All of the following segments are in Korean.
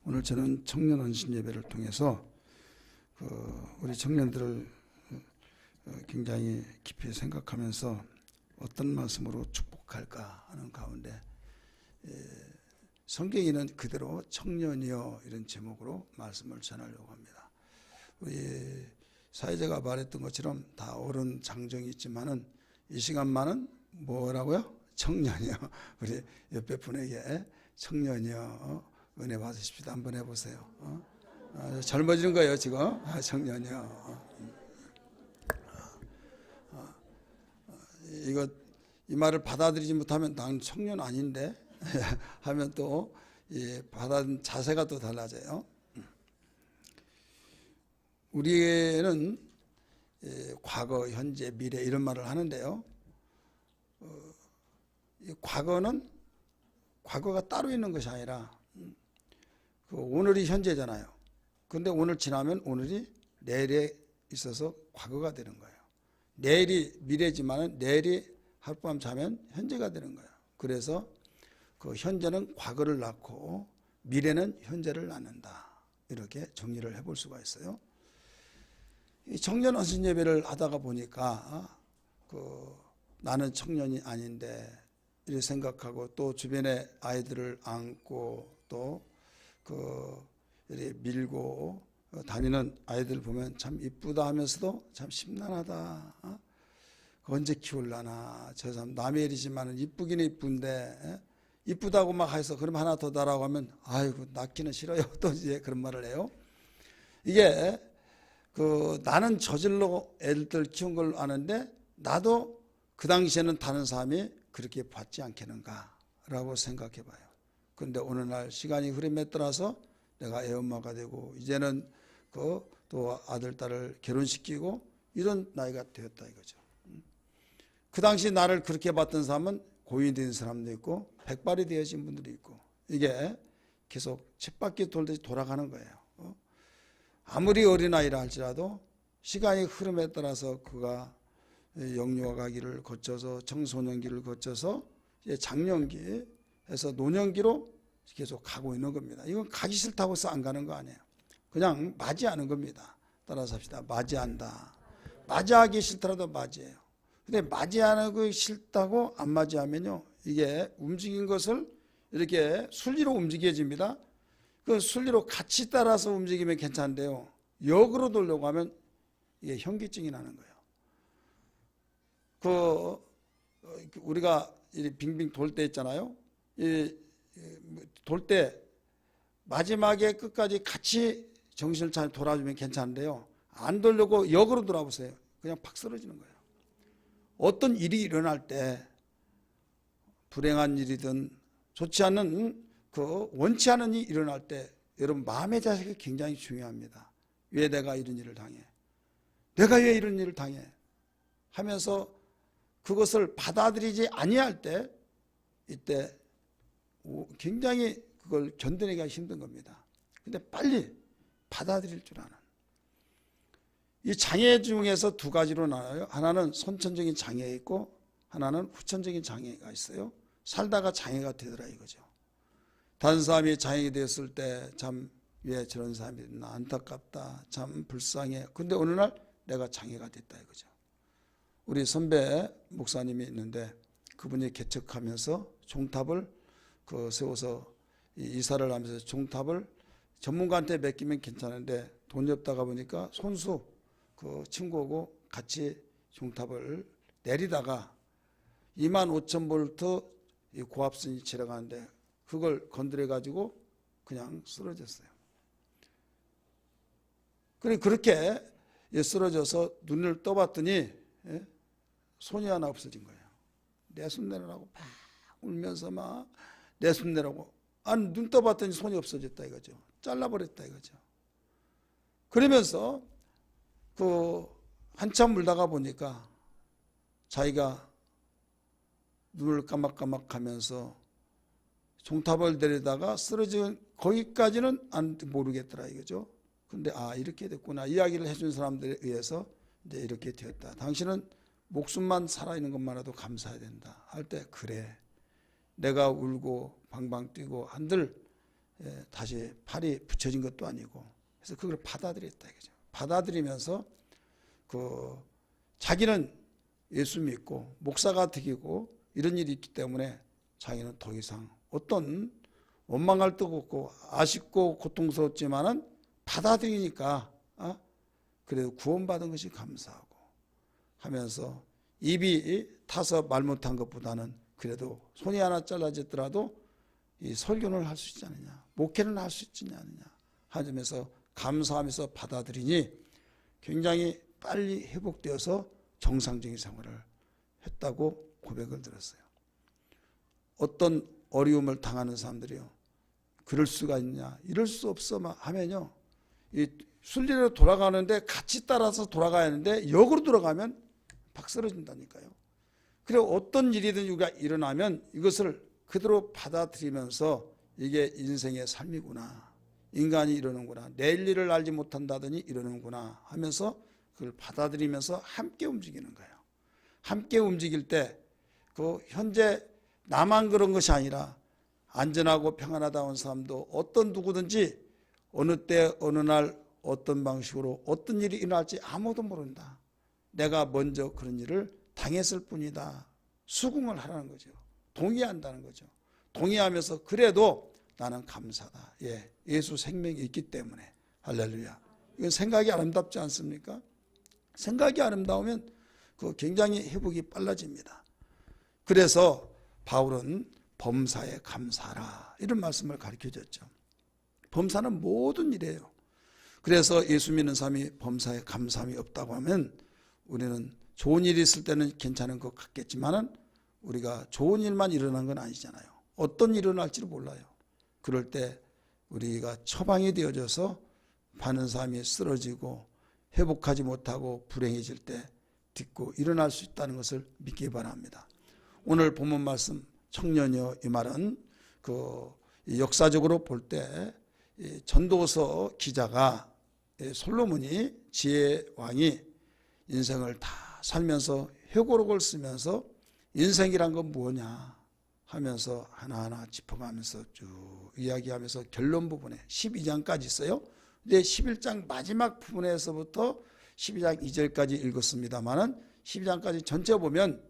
오늘 저는 청년 헌신 예배를 통해서 우리 청년들을 굉장히 깊이 생각하면서 어떤 말씀으로 축복할까 하는 가운데 성경에는 그대로 청년이여 이런 제목으로 말씀을 전하려고 합니다. 우리 사회자가 말했던 것처럼 다 옳은 장정이 있지만은 이 시간만은 뭐라고요? 청년이요. 우리 옆에 분에게 청년이요 은혜 받으십시다. 한번 해보세요. 젊어지는 거예요 지금. 청년이요. 이 말을 받아들이지 못하면 난 청년 아닌데 하면 또 받아들인 자세가 또 달라져요. 우리는 과거, 현재, 미래 이런 말을 하는데요. 과거는 과거가 따로 있는 것이 아니라 오늘이 현재잖아요. 그런데 오늘 지나면 오늘이 내일에 있어서 과거가 되는 거예요. 내일이 미래지만 내일이 하룻밤 자면 현재가 되는 거예요. 그래서 그 현재는 과거를 낳고 미래는 현재를 낳는다. 이렇게 정리를 해볼 수가 있어요. 이 청년 헌신 예배를 하다가 보니까 나는 청년이 아닌데 이렇게 생각하고 또 주변에 아이들을 안고 또 이렇게 밀고 다니는 아이들 보면 참 이쁘다 하면서도 참 심란하다. 언제 키울라나. 저 사람 남의 일이지만 이쁘기는 이쁜데 이쁘다고 막 해서 그럼 하나 더 달라고 하면 아이고 낳기는 싫어요. 또 이제 그런 말을 해요. 이게 나는 저절로 애들 키운 걸 아는데 나도 그 당시에는 다른 사람이 그렇게 받지 않겠는가라고 생각해 봐요. 그런데 어느 날 시간이 흐름에 따라서 내가 애엄마가 되고 이제는 또 아들, 딸을 결혼시키고 이런 나이가 되었다 이거죠. 그 당시 나를 그렇게 봤던 사람은 고인이 된 사람도 있고 백발이 되어진 분들이 있고 이게 계속 쳇바퀴 돌듯이 돌아가는 거예요. 아무리 어린아이라 할지라도 시간의 흐름에 따라서 그가 영유아가기를 거쳐서 청소년기를 거쳐서 이제 장년기에서 노년기로 계속 가고 있는 겁니다. 이건 가기 싫다고 해서 안 가는 거 아니에요. 그냥 맞이하는 겁니다. 따라서 합시다. 맞이한다. 맞이하기 싫더라도 맞이해요. 근데 맞이하는 거 싫다고 안 맞이하면요. 이게 움직인 것을 이렇게 순리로 움직여집니다. 그 순리로 같이 따라서 움직이면 괜찮은데요. 역으로 돌려고 하면 이게 현기증이 나는 거예요. 우리가 빙빙 돌 때 있잖아요. 돌 때 마지막에 끝까지 같이 정신을 잘 돌아주면 괜찮은데요. 안 돌려고 역으로 돌아보세요. 그냥 팍 쓰러지는 거예요. 어떤 일이 일어날 때 불행한 일이든 좋지 않은 원치 않은 일이 일어날 때 여러분 마음의 자세가 굉장히 중요합니다. 왜 내가 이런 일을 당해? 내가 왜 이런 일을 당해? 하면서 그것을 받아들이지 아니할 때 이때 굉장히 그걸 견뎌내기가 힘든 겁니다. 근데 빨리 받아들일 줄 아는 이 장애 중에서 두 가지로 나눠요. 하나는 선천적인 장애가 있고 하나는 후천적인 장애가 있어요. 살다가 장애가 되더라 이거죠. 다른 사람이 장애가 되었을 때 참 왜 저런 사람이 있나 안타깝다 참 불쌍해. 근데 어느 날 내가 장애가 됐다 이거죠. 우리 선배 목사님이 있는데 그분이 개척하면서 종탑을 세워서 이사를 하면서 종탑을 전문가한테 맡기면 괜찮은데 돈이 없다가 보니까 손수 친구하고 같이 종탑을 내리다가 25,000V 고압선이 지나가는데 그걸 건드려 가지고 그냥 쓰러졌어요. 그렇게 쓰러져서 눈을 떠봤더니 손이 하나 없어진 거예요. 내 손 내라고 막 울면서 막 내 손 내라고. 아니 눈 떠봤더니 손이 없어졌다 이거죠. 잘라버렸다 이거죠. 그러면서 한참 울다가 보니까 자기가 눈을 까막까막하면서 종탑을 내리다가 쓰러진 거기까지는 모르겠더라 이거죠. 근데 이렇게 됐구나. 이야기를 해준 사람들에 의해서 이제 이렇게 되었다. 당신은 목숨만 살아있는 것만으로도 감사해야 된다. 할 때 그래. 내가 울고 방방 뛰고 한들 다시 팔이 붙여진 것도 아니고, 그래서 그걸 받아들였다 이거죠. 받아들이면서 자기는 예수 믿고 목사가 되고 이런 일이 있기 때문에 자기는 더 이상 어떤 원망할 데도 없고 아쉽고 고통스럽지만은 받아들이니까 그래도 구원받은 것이 감사하고 하면서 입이 타서 말 못한 것보다는 그래도 손이 하나 잘라졌더라도 이 설교를 할 수 있지 않느냐, 목회는 할 수 있지 않느냐 하면서 감사하면서 받아들이니 굉장히 빨리 회복되어서 정상적인 생활을 했다고 고백을 들었어요. 어떤 어려움을 당하는 사람들이요, 그럴 수가 있냐, 이럴 수 없어 하면요, 이 순리로 돌아가는데 같이 따라서 돌아가야 하는데 역으로 돌아가면 박 쓰러진다니까요. 그리고 어떤 일이든 우리가 일어나면 이것을 그대로 받아들이면서 이게 인생의 삶이구나, 인간이 이러는구나, 내일 일을 알지 못한다더니 이러는구나 하면서 그걸 받아들이면서 함께 움직이는 거예요. 함께 움직일 때 현재 나만 그런 것이 아니라 안전하고 평안하다는 사람도 어떤 누구든지 어느 때 어느 날 어떤 방식으로 어떤 일이 일어날지 아무도 모른다. 내가 먼저 그런 일을 당했을 뿐이다. 수긍을 하라는 거죠. 동의한다는 거죠. 동의하면서 그래도 나는 감사다. 예수 생명이 있기 때문에. 할렐루야. 이건 생각이 아름답지 않습니까? 생각이 아름다우면 굉장히 회복이 빨라집니다. 그래서 바울은 범사에 감사하라 이런 말씀을 가르쳐줬죠. 범사는 모든 일이에요. 그래서 예수 믿는 사람이 범사에 감사함이 없다고 하면 우리는 좋은 일이 있을 때는 괜찮은 것 같겠지만은 우리가 좋은 일만 일어난 건 아니잖아요. 어떤 일이 일어날지를 몰라요. 그럴 때 우리가 처방이 되어져서 많은 사람이 쓰러지고 회복하지 못하고 불행해질 때 딛고 일어날 수 있다는 것을 믿기 바랍니다. 오늘 본문 말씀 청년이여, 이 말은 역사적으로 볼 때 전도서 기자가 솔로몬이 지혜왕이 인생을 다 살면서 회고록을 쓰면서 인생이란 건 뭐냐 하면서 하나하나 짚어가면서 쭉 이야기하면서 결론 부분에 12장까지 있어요. 근데 11장 마지막 부분에서부터 12장 2절까지 읽었습니다만은 12장까지 전체 보면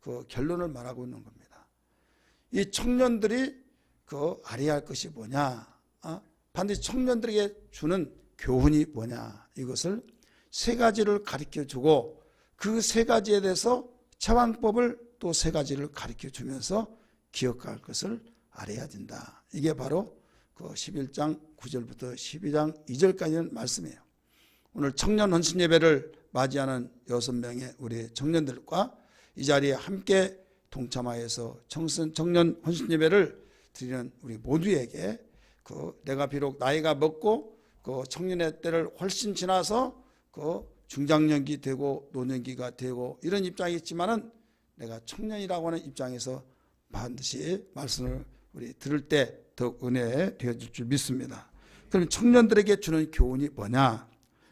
그 결론을 말하고 있는 겁니다. 이 청년들이 알아야 할 것이 뭐냐, 반드시 청년들에게 주는 교훈이 뭐냐, 이것을 세 가지를 가르쳐 주고 그 세 가지에 대해서 처방법을 또 세 가지를 가르쳐 주면서 기억할 것을 알아야 된다. 이게 바로 11장 9절부터 12장 2절까지는 말씀이에요. 오늘 청년 헌신 예배를 맞이하는 6명의 우리 청년들과 이 자리에 함께 동참하여서 청년 헌신 예배를 드리는 우리 모두에게 내가 비록 나이가 먹고 청년의 때를 훨씬 지나서 중장년기 되고 노년기가 되고 이런 입장이 있지만은 내가 청년이라고 하는 입장에서 반드시 말씀을 우리 들을 때 더욱 은혜 되어줄 줄 믿습니다. 그럼 청년들에게 주는 교훈이 뭐냐?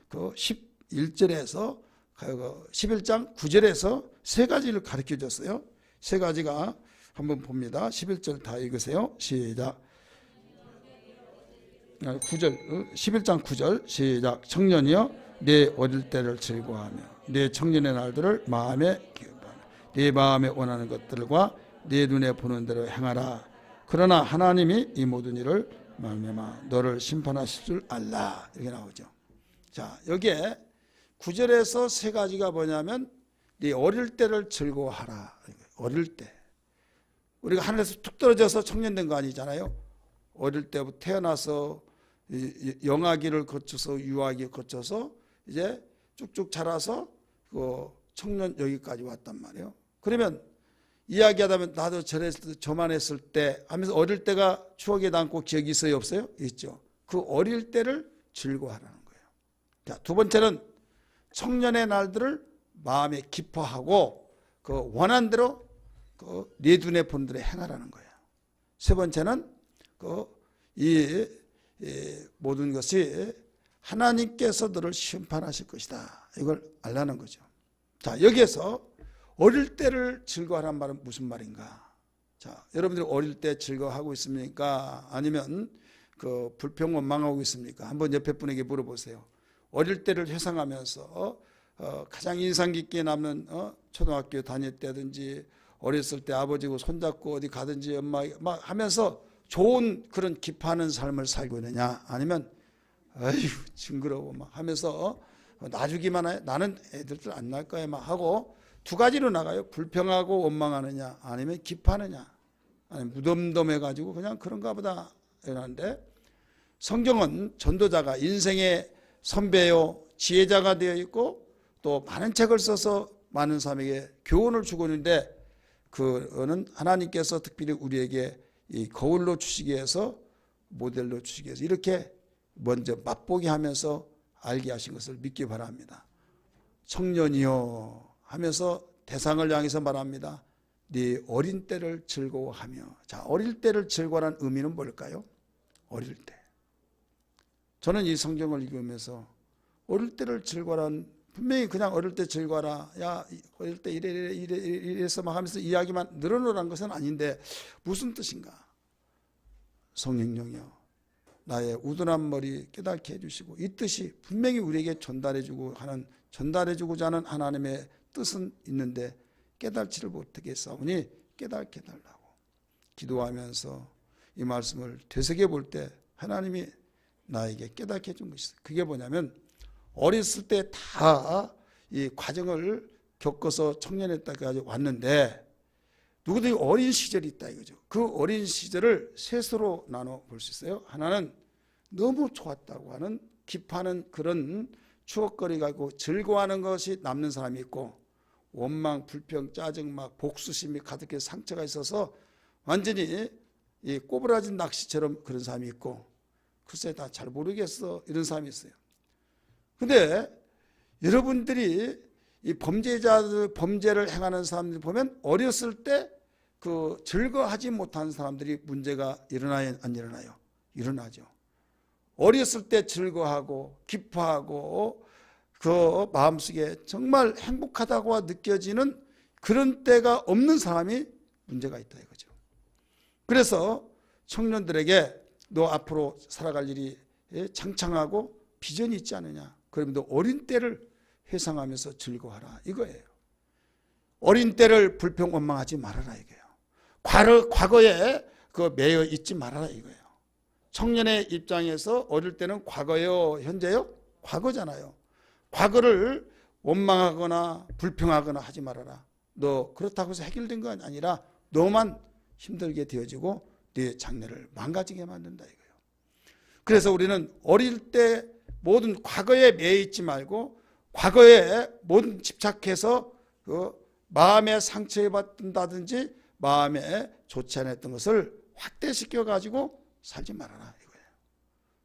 11절에서 11장 9절에서 세 가지를 가르쳐 줬어요. 세 가지가 한번 봅니다. 11절 다 읽으세요. 시작. 9절, 11장 9절 시작. 청년이여, 내 어릴 때를 즐거워하며 내 청년의 날들을 마음에 기억하며 네 마음에 원하는 것들과 네 눈에 보는 대로 행하라. 그러나 하나님이 이 모든 일을 말미암아 너를 심판하실 줄 알라. 이렇게 나오죠. 자, 여기에 9절에서 세 가지가 뭐냐면 네 어릴 때를 즐거워하라. 어릴 때. 우리가 하늘에서 툭 떨어져서 청년된 거 아니잖아요. 어릴 때부터 태어나서 영아기를 거쳐서 유아기 거쳐서 이제 쭉쭉 자라서 청년 여기까지 왔단 말이에요. 그러면 이야기하다면 나도 저랬을 때 저만 했을 때 하면서 어릴 때가 추억에 남고 기억이 있어요, 없어요? 있죠. 그 어릴 때를 즐거워하라는 거예요. 자, 두 번째는 청년의 날들을 마음에 기뻐하고 원한 대로 네 눈에 본 대로 행하라는 거예요. 세 번째는 이 모든 것이 하나님께서 너를 심판하실 것이다. 이걸 알라는 거죠. 자, 여기에서 어릴 때를 즐거워하라는 말은 무슨 말인가? 자, 여러분들이 어릴 때 즐거워하고 있습니까? 아니면 그 불평 원망하고 있습니까? 한번 옆에 분에게 물어보세요. 어릴 때를 회상하면서 가장 인상 깊게 남는 초등학교 다닐 때든지 어렸을 때 아버지고 손잡고 어디 가든지 엄마 막 하면서 좋은 그런 기뻐하는 삶을 살고 있느냐, 아니면 아휴 징그러워 막 하면서 놔주기만 해, 나는 애들도 안 낳을 거야 막 하고, 두 가지로 나가요. 불평하고 원망하느냐, 아니면 기뻐하느냐, 아니면 무덤덤해가지고 그냥 그런가 보다 이러는데, 성경은 전도자가 인생의 선배요 지혜자가 되어 있고 또 많은 책을 써서 많은 사람에게 교훈을 주고 있는데, 그거는 하나님께서 특별히 우리에게 이 거울로 주시기 위해서, 모델로 주시기 위해서 이렇게 먼저 맛보게 하면서 알게 하신 것을 믿기 바랍니다. 청년이여 하면서 대상을 향해서 말합니다. 네 어린 때를 즐거워하며. 자, 어릴 때를 즐거워하는 의미는 뭘까요? 어릴 때. 저는 이 성경을 읽으면서 어릴 때를 즐거워하는, 분명히 그냥 어릴 때 즐거워라, 야 어릴 때 이래서 막 하면서 이야기만 늘어놓으라는 것은 아닌데, 무슨 뜻인가? 성령님이여 나의 우둔한 머리 깨닫게 해주시고, 이 뜻이 분명히 우리에게 전달해주고자 하는 하나님의 뜻은 있는데 깨닫지를 못하겠사오니 깨닫게 해달라고 기도하면서 이 말씀을 되새겨 볼 때 하나님이 나에게 깨닫게 해준 것이 있어요. 그게 뭐냐면, 어렸을 때 다 이 과정을 겪어서 청년의 때까지 왔는데 누구든지 어린 시절이 있다 이거죠. 그 어린 시절을 셋으로 나눠 볼 수 있어요. 하나는 너무 좋았다고 하는 기뻐하는 그런 추억거리 가지고 즐거워하는 것이 남는 사람이 있고, 원망, 불평, 짜증, 막 복수심이 가득해서 상처가 있어서 완전히 이 꼬부라진 낚시처럼 그런 사람이 있고, 글쎄 다 잘 모르겠어 이런 사람이 있어요. 근데 여러분들이 이 범죄자들, 범죄를 행하는 사람들 보면 어렸을 때 그 즐거워하지 못하는 사람들이 문제가 일어나요, 안 일어나요? 일어나죠. 어렸을 때 즐거워하고 기뻐하고 그 마음속에 정말 행복하다고 느껴지는 그런 때가 없는 사람이 문제가 있다 이거죠. 그래서 청년들에게 너 앞으로 살아갈 일이 창창하고 비전이 있지 않느냐, 그러면 너 어린 때를 회상하면서 즐거워하라 이거예요. 어린 때를 불평 원망하지 말아라 이거예요. 과거에 그 매여 있지 말아라 이거예요. 청년의 입장에서 어릴 때는 과거요 현재요? 과거잖아요. 과거를 원망하거나 불평하거나 하지 말아라. 너 그렇다고 해서 해결된 건 아니라 너만 힘들게 되어지고 네 장래를 망가지게 만든다 이거예요. 그래서 우리는 어릴 때 모든 과거에 매여 있지 말고 과거에 모든 집착해서 그 마음에 상처받는다든지 마음에 좋지 않았던 것을 확대시켜 가지고 살지 말아라 이거예요.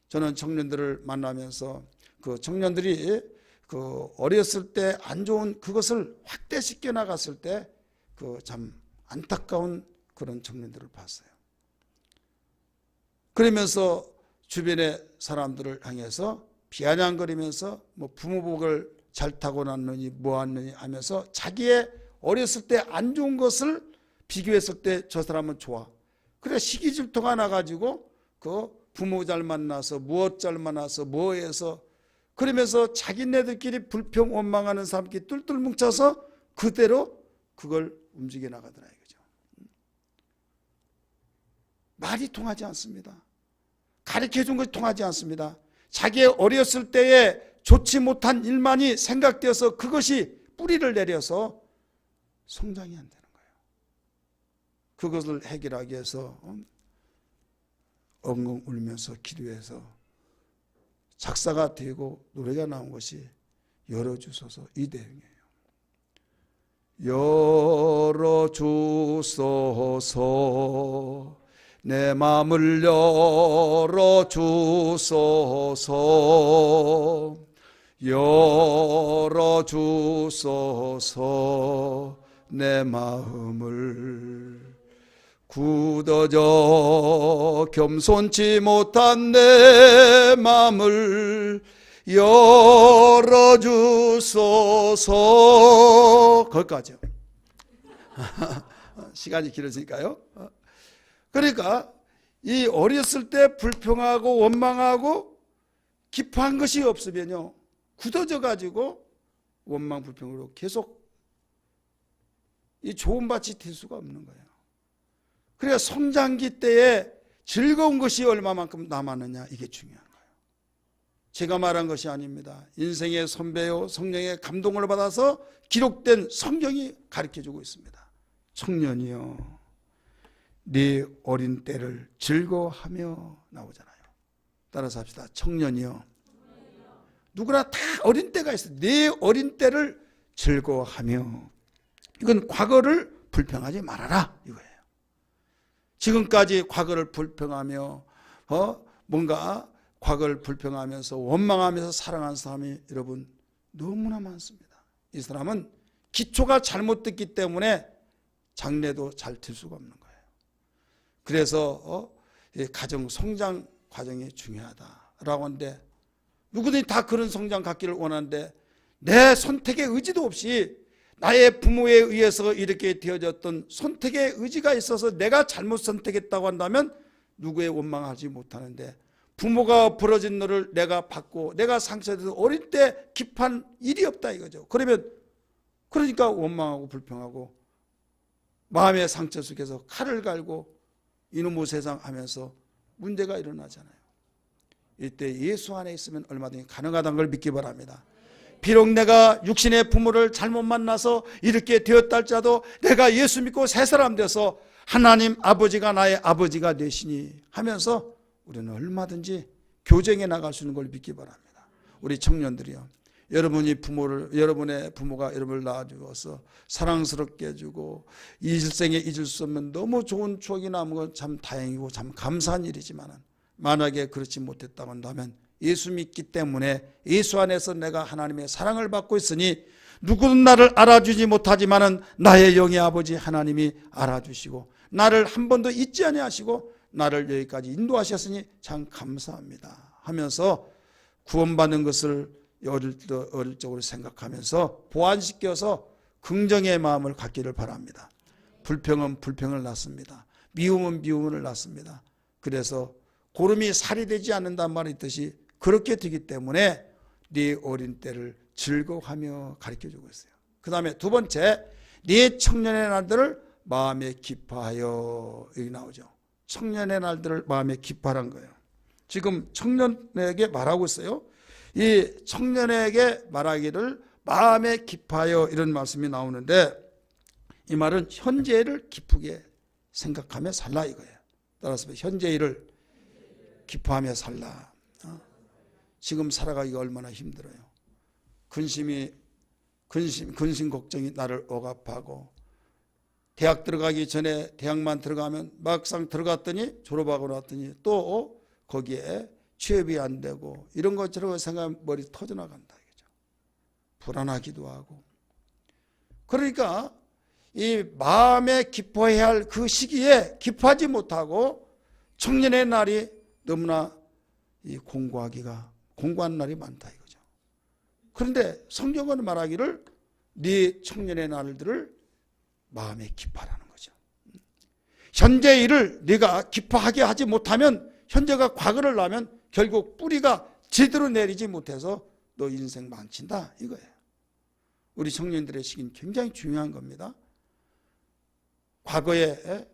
저는 청년들을 만나면서 그 청년들이 그 어렸을 때 안 좋은 그것을 확대시켜 나갔을 때 그 참 안타까운 그런 청년들을 봤어요. 그러면서 주변의 사람들을 향해서 비아냥거리면서 뭐 부모복을 잘 타고 났느니 뭐하느니 하면서 자기의 어렸을 때 안 좋은 것을 비교했을 때 저 사람은 좋아. 그래 시기 질투가 나가지고 그 부모 잘 만나서 무엇 잘 만나서 뭐해서 그러면서 자기네들끼리 불평 원망하는 사람끼리 뚫뚫 뭉쳐서 그대로 그걸 움직여 나가더라 이거죠. 말이 통하지 않습니다. 가르쳐준 것이 통하지 않습니다. 자기의 어렸을 때에 좋지 못한 일만이 생각되어서 그것이 뿌리를 내려서 성장이 안 되는 거예요. 그것을 해결하기 위해서 엉엉 울면서 기도해서 작사가 되고 노래가 나온 것이 열어주소서 이 내용이에요. 열어주소서 내 마음을 열어주소서 열어주소서 내 마음을 굳어져 겸손치 못한 내 마음을 열어주소서. 거기까지요. 시간이 길어지니까요. 그러니까 이 어렸을 때 불평하고 원망하고 기뻐한 것이 없으면요, 굳어져 가지고 원망 불평으로 계속 이 좋은 밭이 될 수가 없는 거예요. 그러니까 성장기 때에 즐거운 것이 얼마만큼 남았느냐, 이게 중요한 거예요. 제가 말한 것이 아닙니다. 인생의 선배요 성령의 감동을 받아서 기록된 성경이 가르쳐주고 있습니다. 청년이여, 네 어린 때를 즐거워하며 나오잖아요. 따라서 합시다. 청년이여. 누구나 다 어린 때가 있어요. 네 어린 때를 즐거워하며. 이건 과거를 불평하지 말아라, 이거예요. 지금까지 과거를 불평하며 뭔가 과거를 불평하면서 원망하면서 살아간 사람이 여러분 너무나 많습니다. 이 사람은 기초가 잘못됐기 때문에 장래도 잘 될 수가 없는 거예요. 그래서 가정 성장 과정이 중요하다라고 하는데, 누구든지 다 그런 성장 갖기를 원하는데 내 선택의 의지도 없이 나의 부모에 의해서 이렇게 되어졌던 선택의 의지가 있어서 내가 잘못 선택했다고 한다면 누구의 원망하지 못하는데, 부모가 벌어진 너를 내가 받고 내가 상처돼서 어릴 때 기판 일이 없다 이거죠. 그러니까 원망하고 불평하고 마음의 상처 속에서 칼을 갈고 이놈의 세상 하면서 문제가 일어나잖아요. 이때 예수 안에 있으면 얼마든지 가능하다는 걸 믿기 바랍니다. 비록 내가 육신의 부모를 잘못 만나서 이렇게 되었다 할지라도 내가 예수 믿고 새 사람 돼서 하나님 아버지가 나의 아버지가 되시니 하면서 우리는 얼마든지 교정해 나갈 수 있는 걸 믿기 바랍니다. 우리 청년들이요, 여러분의 부모가 여러분을 낳아주어서 사랑스럽게 해주고 이 일생에 잊을 수 없는 너무 좋은 추억이 남은 건 참 다행이고 참 감사한 일이지만, 만약에 그렇지 못했다고 한다면 예수 믿기 때문에 예수 안에서 내가 하나님의 사랑을 받고 있으니 누구는 나를 알아주지 못하지만 나의 영의 아버지 하나님이 알아주시고 나를 한 번도 잊지 아니하시고 나를 여기까지 인도하셨으니 참 감사합니다 하면서 구원받는 것을 어릴 적으로 생각하면서 보완시켜서 긍정의 마음을 갖기를 바랍니다. 불평은 불평을 낳습니다. 미움은 미움을 낳습니다. 그래서 고름이 살이 되지 않는다는 말이 있듯이 그렇게 되기 때문에 네 어린 때를 즐거워하며 가르쳐주고 있어요. 그 다음에 두 번째, 네 청년의 날들을 마음에 기뻐하여, 여기 나오죠. 청년의 날들을 마음에 기뻐하라는 거예요. 지금 청년에게 말하고 있어요. 이 청년에게 말하기를 마음에 기뻐하여, 이런 말씀이 나오는데, 이 말은 현재를 기쁘게 생각하며 살라 이거예요. 따라서 현재 일을 기뻐하며 살라. 지금 살아가기가 얼마나 힘들어요. 근심 걱정이 나를 억압하고, 대학 들어가기 전에 대학만 들어가면 막상 들어갔더니 졸업하고 났더니 또 거기에 취업이 안 되고 이런 것처럼 생각하면 머리 터져나간다 이거죠. 불안하기도 하고. 그러니까 이 마음에 기뻐해야 할 그 시기에 기뻐하지 못하고 청년의 날이 너무나 이 공고한 날이 많다 이거죠. 그런데 성경은 말하기를 네 청년의 날들을 마음에 기뻐하라는 거죠. 현재 일을 네가 기뻐하게 하지 못하면, 현재가 과거를 나면 결국 뿌리가 제대로 내리지 못해서 너 인생 망친다 이거예요. 우리 청년들의 시기는 굉장히 중요한 겁니다. 과거에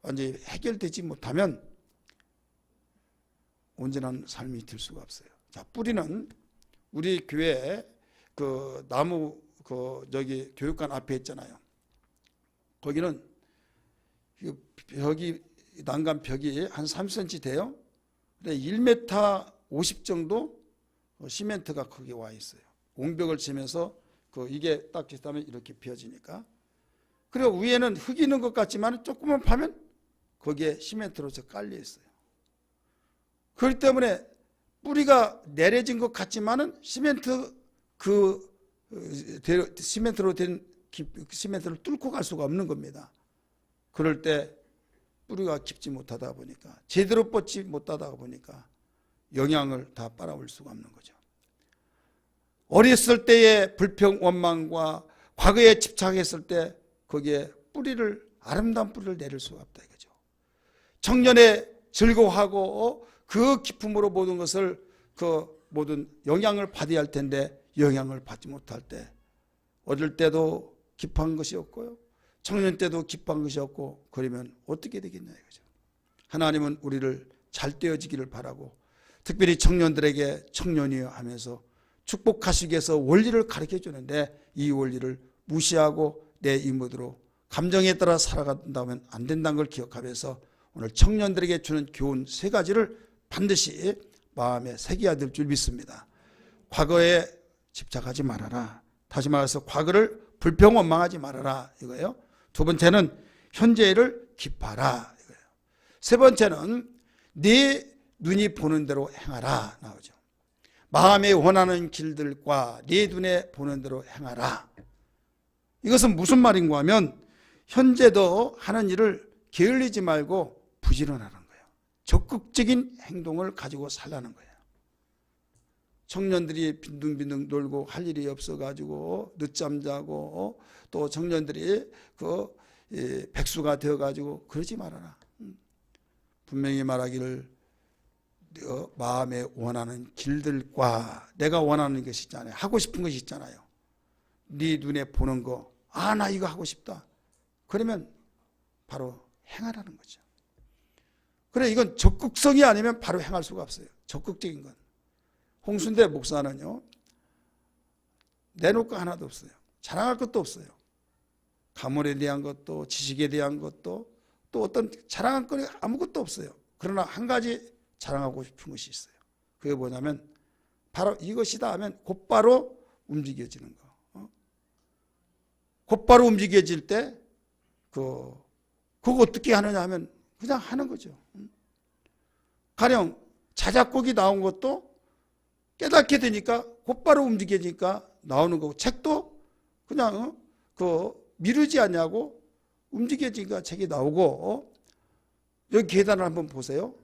완전히 해결되지 못하면 온전한 삶이 될 수가 없어요. 자, 뿌리는 우리 교회 그 나무 저기 교육관 앞에 있잖아요. 거기는 벽이, 난간 벽이 한 3cm 돼요. 1m 50 정도 시멘트가 거기에 와 있어요. 옹벽을 치면서 이게 딱 짓다면 이렇게 비어지니까. 그리고 위에는 흙이 있는 것 같지만 조금만 파면 거기에 시멘트로 깔려 있어요. 그렇기 때문에 뿌리가 내려진 것 같지만은 시멘트로 된 시멘트를 뚫고 갈 수가 없는 겁니다. 그럴 때 뿌리가 깊지 못하다 보니까, 제대로 뻗지 못하다 보니까 영향을 다 빨아올 수가 없는 거죠. 어렸을 때의 불평, 원망과 과거에 집착했을 때 거기에 아름다운 뿌리를 내릴 수가 없다 이거죠. 청년의 즐거워하고 그 기쁨으로 모든 것을 그 모든 영향을 받아야 할 텐데 영향을 받지 못할 때 어릴 때도 기뻐한 것이 없고요. 청년 때도 기뻐한 것이 없고 그러면 어떻게 되겠냐 이거죠. 하나님은 우리를 잘 되어지기를 바라고 특별히 청년들에게 청년이여 하면서 축복하시기 위해서 원리를 가르쳐 주는데 이 원리를 무시하고 내 이모드로 감정에 따라 살아간다면 안 된다는 걸 기억하면서 오늘 청년들에게 주는 교훈 3가지를 반드시 마음에 새겨야 될 줄 믿습니다. 과거에 집착하지 말아라. 다시 말해서 과거를 불평 원망하지 말아라 이거예요. 2번째는 현재를 기뻐하라 이거예요. 3번째는 네 눈이 보는 대로 행하라 나오죠. 마음에 원하는 길들과 네 눈에 보는 대로 행하라. 이것은 무슨 말인가 하면 현재도 하는 일을 게을리지 말고 부지런하는 거예요. 적극적인 행동을 가지고 살라는 거예요. 청년들이 빈둥빈둥 놀고 할 일이 없어가지고 늦잠 자고 또 청년들이 백수가 되어가지고 그러지 말아라. 분명히 말하기를 마음에 원하는 길들과 내가 원하는 것이 있잖아요. 하고 싶은 것이 있잖아요. 네 눈에 보는 거, 나 이거 하고 싶다. 그러면 바로 행하라는 거죠. 그래 이건 적극성이 아니면 바로 행할 수가 없어요. 적극적인 건. 홍순대 목사는요. 내놓을 거 하나도 없어요. 자랑할 것도 없어요. 가문에 대한 것도 지식에 대한 것도 또 어떤 자랑할 거 아무것도 없어요. 그러나 한 가지 자랑하고 싶은 것이 있어요. 그게 뭐냐면 바로 이것이다 하면 곧바로 움직여지는 거. 곧바로 움직여질 때 그거 어떻게 하느냐 하면 그냥 하는 거죠. 가령 자작곡이 나온 것도 깨닫게 되니까 곧바로 움직여지니까 나오는 거고 책도 그냥 미루지 않냐고 움직여지니까 책이 나오고 여기 계단을 한번 보세요.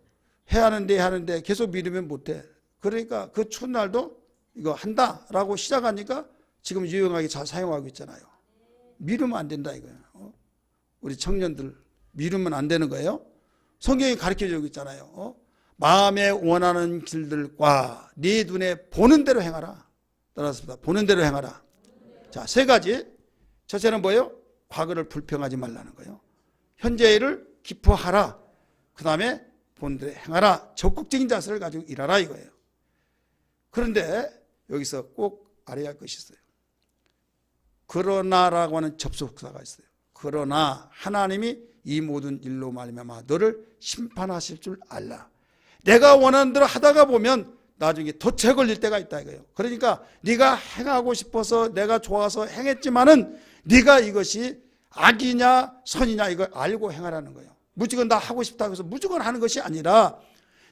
해야 하는데 계속 미루면 못해. 그러니까 그 추운 날도 이거 한다라고 시작하니까 지금 유용하게 잘 사용하고 있잖아요. 미루면 안 된다 이거예요. 우리 청년들 미루면 안 되는 거예요. 성경이 가르쳐주고 있잖아요. 마음에 원하는 길들과 네 눈에 보는 대로 행하라. 따라서 보는 대로 행하라. 자, 3가지. 첫째는 뭐예요? 과거를 불평하지 말라는 거예요. 현재의 일을 기뻐하라. 그 다음에 보는 대로 행하라. 적극적인 자세를 가지고 일하라 이거예요. 그런데 여기서 꼭 알아야 할 것이 있어요. 그러나라고 하는 접속사가 있어요. 그러나 하나님이 이 모든 일로 말미암아 너를 심판하실 줄 알라. 내가 원하는 대로 하다가 보면 나중에 덫에 걸릴 때가 있다 이거예요. 그러니까 네가 행하고 싶어서 내가 좋아서 행했지만은 네가 이것이 악이냐 선이냐 이걸 알고 행하라는 거예요. 무조건 나 하고 싶다고 해서 무조건 하는 것이 아니라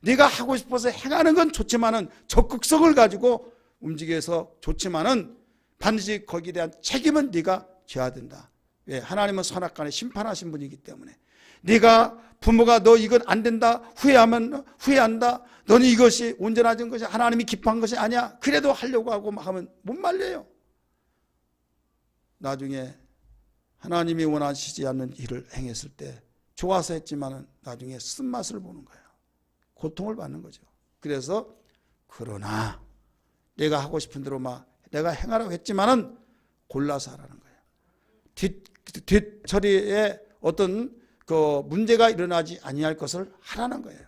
네가 하고 싶어서 행하는 건 좋지만은 적극성을 가지고 움직여서 좋지만은 반드시 거기에 대한 책임은 네가 져야 된다. 왜? 하나님은 선악간에 심판하신 분이기 때문에 네가 부모가 너 이건 안 된다 후회하면 후회한다 너는 이것이 온전하진 것이 하나님이 기뻐한 것이 아니야 그래도 하려고 하고 막 하면 못 말려요. 나중에 하나님이 원하시지 않는 일을 행했을 때 좋아서 했지만 나중에 쓴맛을 보는 거예요. 고통을 받는 거죠. 그래서 그러나 내가 하고 싶은 대로 막 내가 행하라고 했지만은 골라서 하라는 거예요. 뒤처리에 어떤 그 문제가 일어나지 아니할 것을 하라는 거예요.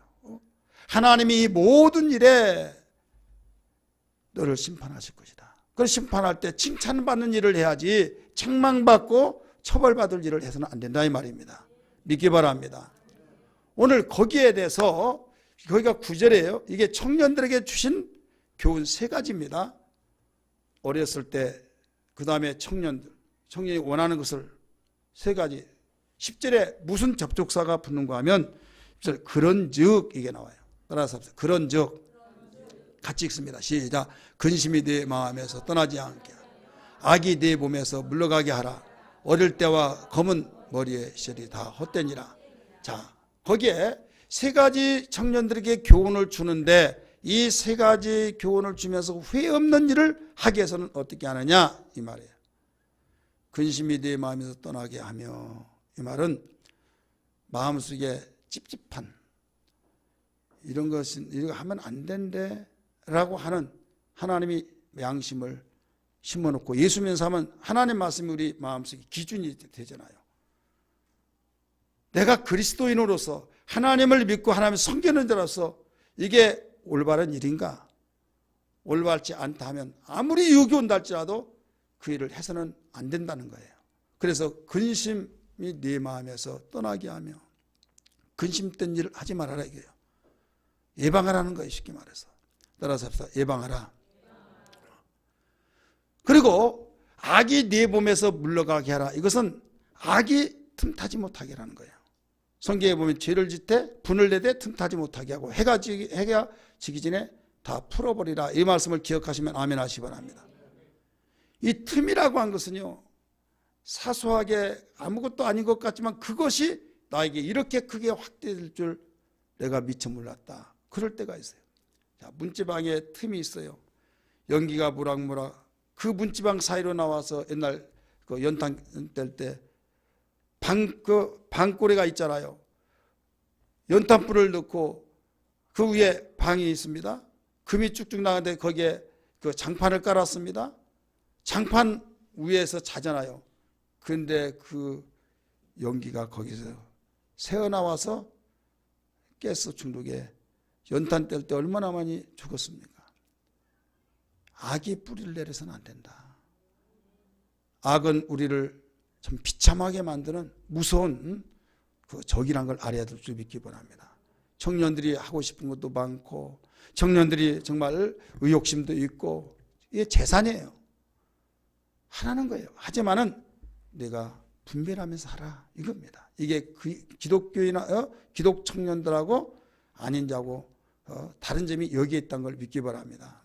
하나님이 이 모든 일에 너를 심판하실 것이다. 그걸 심판할 때 칭찬받는 일을 해야지 책망받고 처벌받을 일을 해서는 안 된다 이 말입니다. 믿기 바랍니다. 오늘 거기에 대해서 거기가 9절이에요. 이게 청년들에게 주신 교훈 3가지입니다. 어렸을 때 그 다음에 청년이 원하는 것을 3가지 10절에 무슨 접촉사가 붙는가 하면 그런즉 이게 나와요. 따라서 그런즉 같이 읽습니다. 시작. 근심이 네 마음에서 떠나지 않게 악이 네 몸에서 물러가게 하라. 어릴 때와 검은 머리의 시절이 다 헛되니라. 자, 거기에 3가지 청년들에게 교훈을 주는데 이 3가지 교훈을 주면서 후회 없는 일을 하기 위해서는 어떻게 하느냐 이 말이에요. 근심이 네 마음에서 떠나게 하며 이 말은 마음속에 찝찝한 이런 것은 이거 하면 안 된대라고 하는 하나님이 양심을 심어놓고 예수 믿는 하면 하나님 말씀이 우리 마음속에 기준이 되잖아요. 내가 그리스도인으로서 하나님을 믿고 하나님을 섬기는 자로서 이게 올바른 일인가? 올바르지 않다 하면 아무리 유혹이 온다 할지라도 그 일을 해서는 안 된다는 거예요. 그래서 근심이 네 마음에서 떠나게 하며 근심된 일을 하지 말아라 이거예요. 예방하라는 거예요. 쉽게 말해서. 따라서 합시다. 예방하라. 그리고 악이 네 몸에서 물러가게 하라. 이것은 악이 틈타지 못하게 하라는 거예요. 성경에 보면 죄를 짓되 분을 내되 틈타지 못하게 하고 해가 지기 전에 다 풀어버리라. 이 말씀을 기억하시면 아멘 하시기 바랍니다. 이 틈이라고 한 것은요, 사소하게 아무것도 아닌 것 같지만 그것이 나에게 이렇게 크게 확대될 줄 내가 미처 몰랐다. 그럴 때가 있어요. 자, 문지방에 틈이 있어요. 연기가 무락무락 그 문지방 사이로 나와서 옛날 그 연탄 뗄 때 방꼬리가 있잖아요. 연탄불을 넣고 그 위에 방이 있습니다. 금이 쭉쭉 나가는데 거기에 그 장판을 깔았습니다. 장판 위에서 자잖아요. 근데 그 연기가 거기서 새어나와서 가스 중독에 연탄 뗄 때 얼마나 많이 죽었습니까? 악이 뿌리를 내려서는 안 된다. 악은 우리를 참 비참하게 만드는 무서운 그 적이란 걸 알아야 될 줄 믿기 바랍니다. 청년들이 하고 싶은 것도 많고 청년들이 정말 의욕심도 있고 이게 재산이에요. 하라는 거예요. 하지만은 내가 분별하면서 하라 이겁니다. 이게 그 기독교인이나 기독 청년들하고 아닌 자고 다른 점이 여기에 있다는 걸 믿기 바랍니다.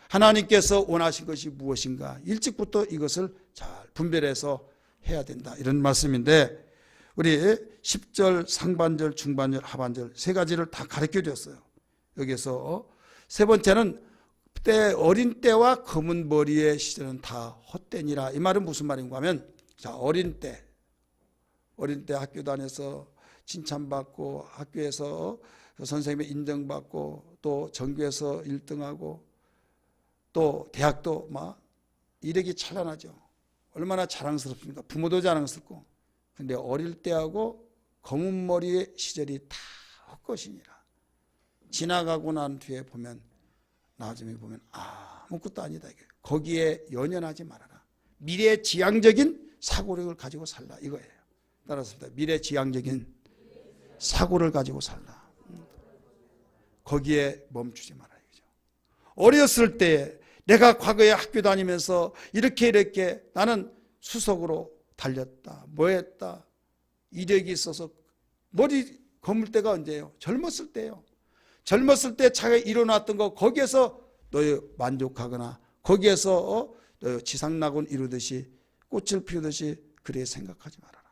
하나님께서 원하신 것이 무엇인가 일찍부터 이것을 잘 분별해서 해야 된다 이런 말씀인데 우리 10절 상반절 중반절 하반절 세 가지를 다 가르쳐 줬어요. 여기서 세 번째는 때 어린 때와 검은 머리의 시절은 다 헛되니라. 이 말은 무슨 말인가 하면 자, 어린 때 학교 다녀서 칭찬받고 학교에서 선생님의 인정받고 또 전교에서 1등하고 또 대학도 막 이력이 찬란하죠. 얼마나 자랑스럽습니까? 부모도 자랑스럽고. 근데 어릴 때하고 검은 머리의 시절이 다 헛것이니라. 지나가고 난 뒤에 보면 나중에 보면 아무것도 아니다. 거기에 연연하지 말아라. 미래지향적인 사고력을 가지고 살라 이거예요. 따라서 미래지향적인 사고를 가지고 살라. 거기에 멈추지 말아요. 어렸을 때 내가 과거에 학교 다니면서 이렇게 나는 수석으로 달렸다. 뭐 했다. 이력이 있어서 머리 검을 때가 언제예요? 젊었을 때예요. 젊었을 때 자기가 일어났던 거 거기에서 너희 만족하거나 거기에서 너 지상낙원 이루듯이 꽃을 피우듯이 그래 생각하지 말아라.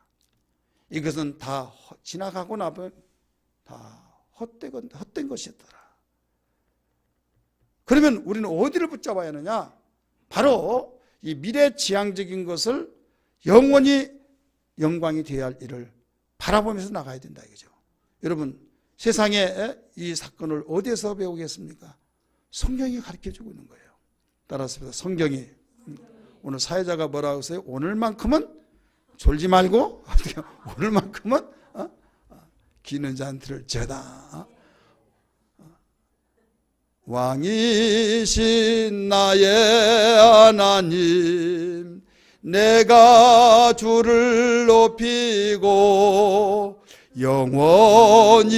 이것은 다 지나가고 나면 다 헛된 것이었더라. 그러면 우리는 어디를 붙잡아야 하느냐? 바로 이 미래지향적인 것을 영원히 영광이 되어야 할 일을 바라보면서 나가야 된다 이거죠. 여러분 세상에 이 사건을 어디에서 배우겠습니까? 성경이 가르쳐주고 있는 거예요. 따라서 성경이 오늘 사회자가 뭐라고 했어요? 오늘만큼은 졸지 말고 오늘만큼은 기는 자는 들을지어다. 왕이신 나의 하나님 내가 주를 높이고 영원히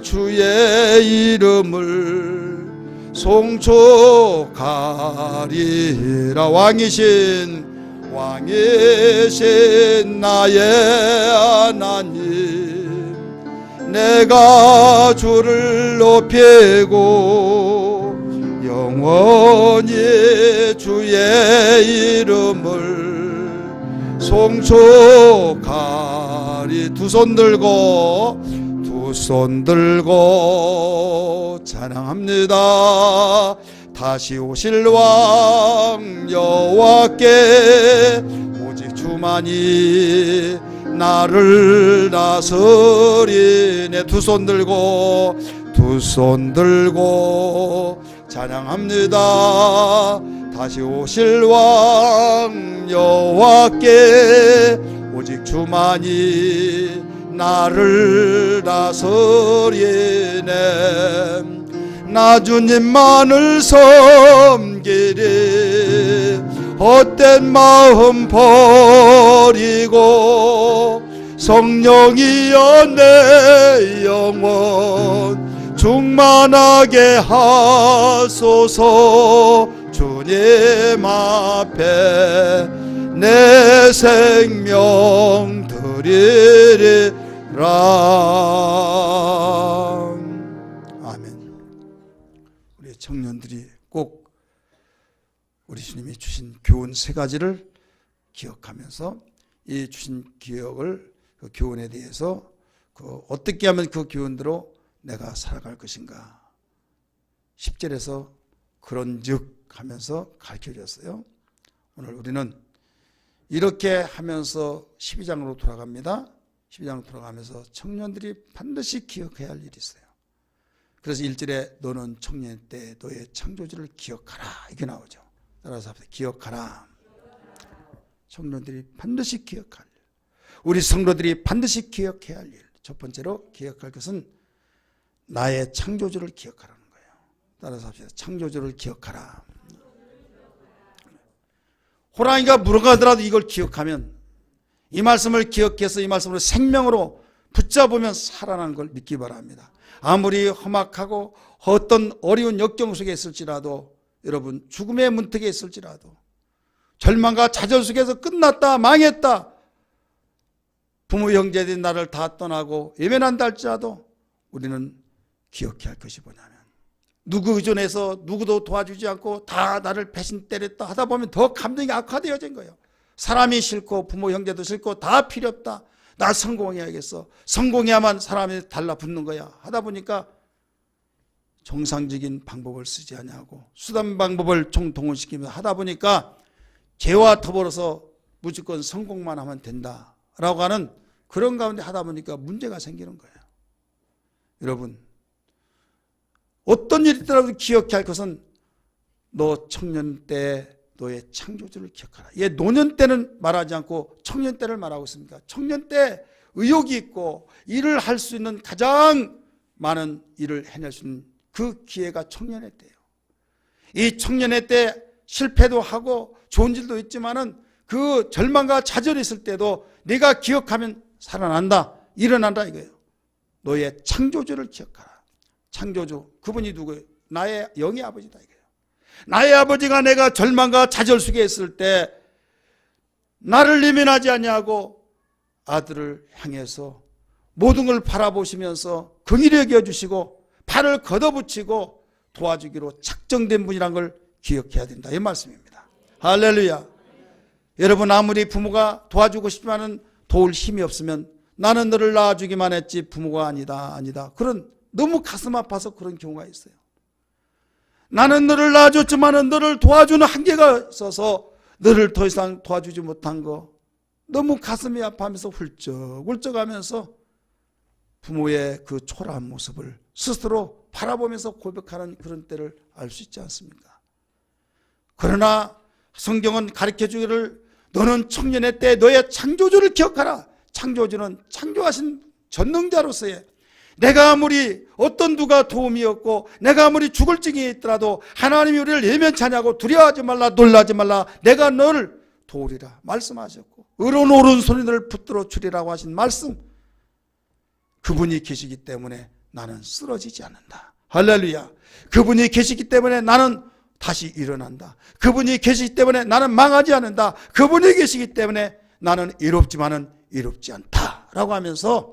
주의 이름을 송축하리라. 왕이신 나의 하나님 내가 주를 높이고 영원히 주의 이름을 송축하리. 두 손 들고 찬양합니다. 다시 오실 왕 여호와께 오직 주만이 나를 다스리네. 두 손 들고 두 손 들고 찬양합니다. 다시 오실 왕 여호와께 오직 주만이 나를 다스리네. 나 주님만을 섬기리. 헛된 마음 버리고 성령이여 내 영혼 충만하게 하소서. 주님 앞에 내 생명 드리리라. 아멘. 우리 청년들이 꼭 우리 주님이 주신 교훈 세 가지를 기억하면서 이 주신 기억을, 그 교훈에 대해서 어떻게 하면 그 교훈대로 내가 살아갈 것인가. 10절에서 그런즉 하면서 가르쳐줬어요. 오늘 우리는 이렇게 하면서 12장으로 돌아갑니다. 12장으로 돌아가면서 청년들이 반드시 기억해야 할 일이 있어요. 그래서 1절에 너는 청년 때 너의 창조주를 기억하라 이게 나오죠. 따라서 합시다. 기억하라. 청년들이 반드시 기억할 일, 우리 성도들이 반드시 기억해야 할 일. 첫 번째로 기억할 것은 나의 창조주를 기억하라는 거예요. 따라서 합시다. 창조주를 기억하라. 호랑이가 물어가더라도 이걸 기억하면, 이 말씀을 기억해서 이 말씀으로 생명으로 붙잡으면 살아나는 걸 믿기 바랍니다. 아무리 험악하고 어떤 어려운 역경 속에 있을지라도, 여러분 죽음의 문턱에 있을지라도, 절망과 좌절 속에서 끝났다 망했다, 부모 형제들이 나를 다 떠나고 외면한다 할지라도 우리는 기억해야 할 것이 뭐냐면, 누구 의존해서 누구도 도와주지 않고 다 나를 배신 때렸다 하다 보면 더 감정이 악화되어진 거예요. 사람이 싫고 부모 형제도 싫고 다 필요 없다. 나 성공해야겠어. 성공해야만 사람이 달라붙는 거야. 하다 보니까 정상적인 방법을 쓰지 않냐고 수단 방법을 총동원시키면서 하다 보니까 죄와 더불어서 무조건 성공만 하면 된다라고 하는 그런 가운데 하다 보니까 문제가 생기는 거예요. 여러분, 어떤 일이 있더라도 기억해야 할 것은 너 청년 때 너의 창조주를 기억하라. 얘 노년 때는 말하지 않고 청년 때를 말하고 있습니다. 청년 때 의욕이 있고 일을 할 수 있는 가장 많은 일을 해낼 수 있는 그 기회가 청년의 때예요. 이 청년의 때 실패도 하고 좋은 일도 있지만은 그 절망과 좌절이 있을 때도 네가 기억하면 살아난다, 일어난다 이거예요. 너의 창조주를 기억하라. 창조주, 그분이 누구예요? 나의 영의 아버지다 이거예요. 나의 아버지가 내가 절망과 좌절 속에 있을 때 나를 외면하지 아니하고 아들을 향해서 모든 걸 바라보시면서 긍휼히 여겨주시고 팔을 걷어붙이고 도와주기로 작정된 분이란 걸 기억해야 된다 이 말씀입니다. 할렐루야. 여러분, 아무리 부모가 도와주고 싶지만은 도울 힘이 없으면 나는 너를 낳아주기만 했지 부모가 아니다 그런, 너무 가슴 아파서 그런 경우가 있어요. 나는 너를 낳아줬지만은 너를 도와주는 한계가 있어서 너를 더 이상 도와주지 못한 거, 너무 가슴이 아파하면서 훌쩍훌쩍하면서 부모의 그 초라한 모습을 스스로 바라보면서 고백하는 그런 때를 알 수 있지 않습니까? 그러나 성경은 가르쳐주기를 너는 청년의 때 너의 창조주를 기억하라. 창조주는 창조하신 전능자로서의, 내가 아무리 어떤 누가 도움이 없고 내가 아무리 죽을 징에 있더라도 하나님이 우리를 예면치 않냐고 두려워하지 말라, 놀라지 말라, 내가 너를 도우리라 말씀하셨고, 의로운 오른손을 붙들어 주리라고 하신 말씀, 그분이 계시기 때문에 나는 쓰러지지 않는다. 할렐루야. 그분이 계시기 때문에 나는 다시 일어난다. 그분이 계시기 때문에 나는 망하지 않는다. 그분이 계시기 때문에 나는 이롭지만은 이롭지 않다라고 하면서,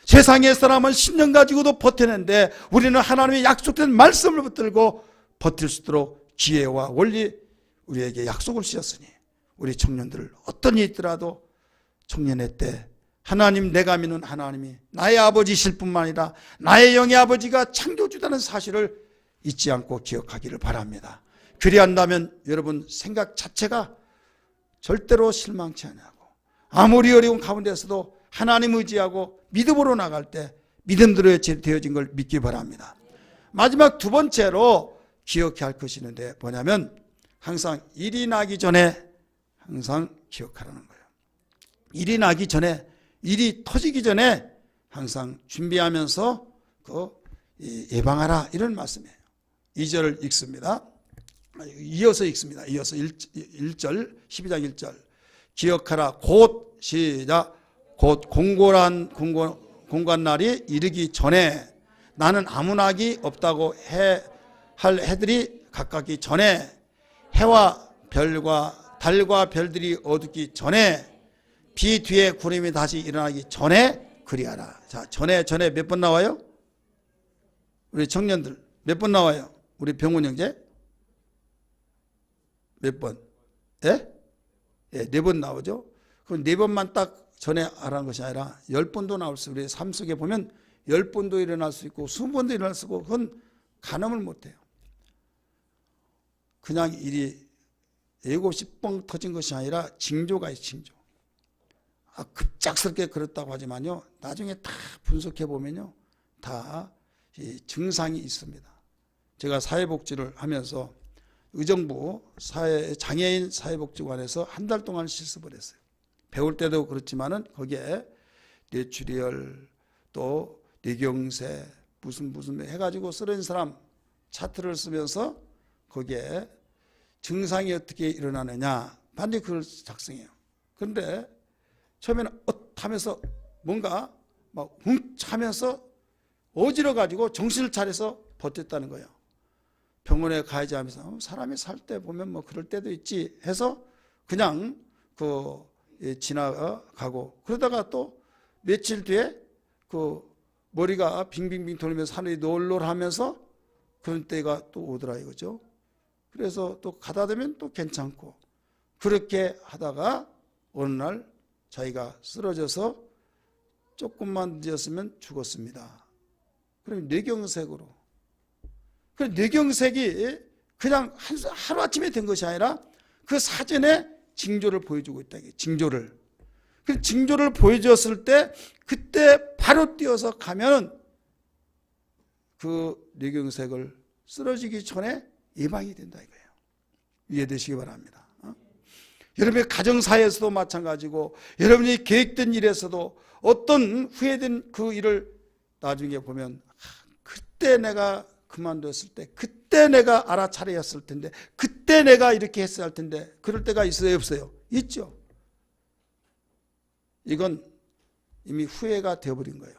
세상의 사람은 10년 가지고도 버티는데 우리는 하나님의 약속된 말씀을 붙들고 버틸 수 있도록 지혜와 원리 우리에게 약속을 주셨으니, 우리 청년들 어떤 일이 있더라도 청년의 때 하나님, 내가 믿는 하나님이 나의 아버지실 뿐만 아니라 나의 영의 아버지가 창조주다는 사실을 잊지 않고 기억하기를 바랍니다. 그리한다면 여러분 생각 자체가 절대로 실망치 않고, 아무리 어려운 가운데서도 하나님 의지하고 믿음으로 나갈 때 믿음대로 되어진 걸 믿기 바랍니다. 마지막 두 번째로 기억해야 할 것이 있는데 뭐냐면 항상 일이 나기 전에 항상 기억하라는 거예요. 일이 나기 전에, 일이 터지기 전에 항상 준비하면서 예방하라, 이런 말씀이에요. 2절을 읽습니다. 이어서 읽습니다. 이어서 1절, 12장 1절. 기억하라, 곧 시작, 곧 공고한 날이 이르기 전에, 나는 아무 낙이 없다고 할 해들이 가깝기 전에, 해와 별과 달과 별들이 어둡기 전에, 비 뒤에 구름이 다시 일어나기 전에 그리하라. 자, 전에 몇 번 나와요? 우리 청년들 몇 번 나와요? 우리 병원 형제 몇 번? 예? 예, 4번 나오죠. 그럼 4번만 딱 전에 하라는 것이 아니라 10번도 나올 수, 우리 삶 속에 보면 10번도 일어날 수 있고 20번도 일어날 수 있고, 그건 가늠을 못해요. 그냥 일이 7시 뻥 터진 것이 아니라 징조가 있어요. 징조. 급작스럽게 그렇다고 하지만요, 나중에 다 분석해 보면요, 다 증상이 있습니다. 제가 사회복지를 하면서 의정부 장애인 사회복지관에서 한 달 동안 실습을 했어요. 배울 때도 그렇지만은 거기에 뇌출혈, 또 뇌경색, 무슨 해가지고 쓰러진 사람 차트를 쓰면서 거기에 증상이 어떻게 일어나느냐 반드시 그걸 작성해요. 그런데 처음에는 하면서 뭔가 막 웅차면서 어지러가지고 정신을 차려서 버텼다는 거예요. 병원에 가야지 하면서 사람이 살 때 보면 뭐 그럴 때도 있지 해서 그냥 지나가고, 그러다가 또 며칠 뒤에 머리가 빙빙빙 돌면서 하늘이 노을노을하면서 그런 때가 또 오더라 이거죠. 그래서 또 가다 되면 또 괜찮고, 그렇게 하다가 어느 날 자기가 쓰러져서 조금만 늦었으면 죽었습니다. 그럼 뇌경색으로. 그 뇌경색이 그냥 하루아침에 된 것이 아니라 그 사전에 징조를 보여주고 있다. 징조를. 그 징조를 보여줬을 때 그때 바로 뛰어서 가면 그 뇌경색을 쓰러지기 전에 예방이 된다 이거예요. 이해되시기 바랍니다. 여러분의 가정사에서도 마찬가지고, 여러분이 계획된 일에서도 어떤 후회된 그 일을 나중에 보면 그때 내가 그만뒀을 때, 그때 내가 알아차렸을 텐데, 그때 내가 이렇게 했어야 할 텐데, 그럴 때가 있어요 없어요? 있죠. 이건 이미 후회가 되어버린 거예요.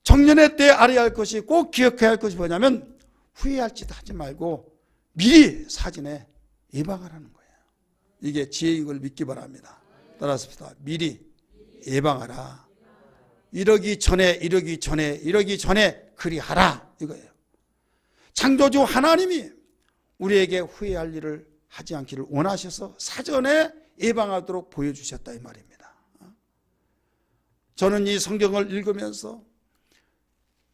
청년의 때 알아야 할 것이, 꼭 기억해야 할 것이 뭐냐면 후회할 짓 하지 말고 미리 사전에 예방하라는 거예요. 이게 지혜인 걸 믿기 바랍니다. 따라서 미리 예방하라. 이러기 전에 그리하라 이거예요. 창조주 하나님이 우리에게 후회할 일을 하지 않기를 원하셔서 사전에 예방하도록 보여주셨다 이 말입니다. 저는 이 성경을 읽으면서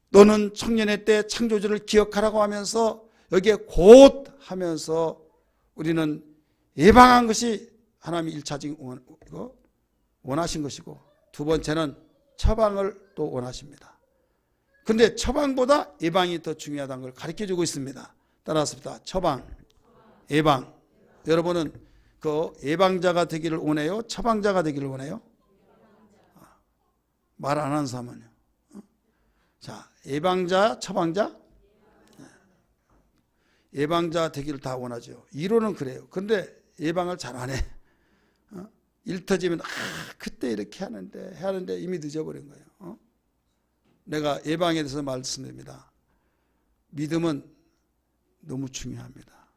너는 청년의 때 창조주를 기억하라고 하면서 여기에 곧 하면서 우리는 예방한 것이 하나님이 1차적인 원하신 것이고, 두 번째는 처방을 또 원하십니다. 그런데 처방보다 예방이 더 중요하다는 걸 가르쳐주고 있습니다. 따라서 처방, 예방. 여러분은 그 예방자가 되기를 원해요? 처방자가 되기를 원해요? 말 안 하는 사람은요. 자, 예방자, 처방자? 예방자 되기를 다 원하죠. 이론은 그래요. 그런데 예방을 잘 안 해. 일 터지면 그때 이렇게 하는데 이미 늦어버린 거예요. 내가 예방에 대해서 말씀드립니다. 믿음은 너무 중요합니다.